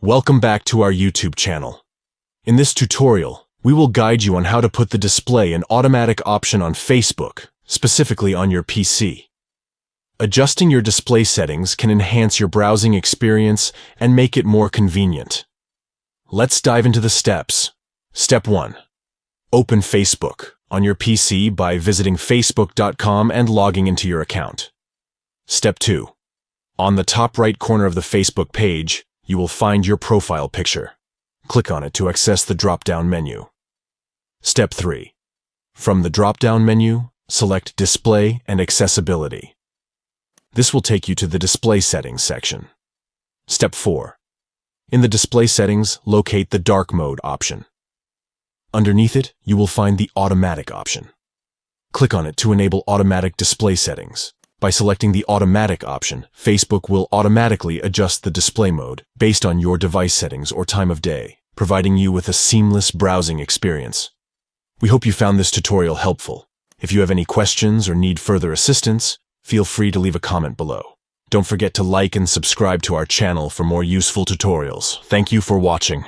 Welcome back to our YouTube channel. In this tutorial, we will guide you on how to put the display and automatic option on Facebook, specifically on your PC. Adjusting your display settings can enhance your browsing experience and make it more convenient. Let's dive into the steps. Step 1. Open Facebook on your PC by visiting facebook.com and logging into your account. Step 2. On the top right corner of the Facebook page, you will find your profile picture. Click on it to access the drop-down menu. Step 3. From the drop-down menu, select Display and Accessibility. This will take you to the Display Settings section. Step 4. In the Display Settings, locate the Dark Mode option. Underneath it, you will find the Automatic option. Click on it to enable automatic display settings. By selecting the Automatic option, Facebook will automatically adjust the display mode based on your device settings or time of day, providing you with a seamless browsing experience. We hope you found this tutorial helpful. If you have any questions or need further assistance, feel free to leave a comment below. Don't forget to like and subscribe to our channel for more useful tutorials. Thank you for watching.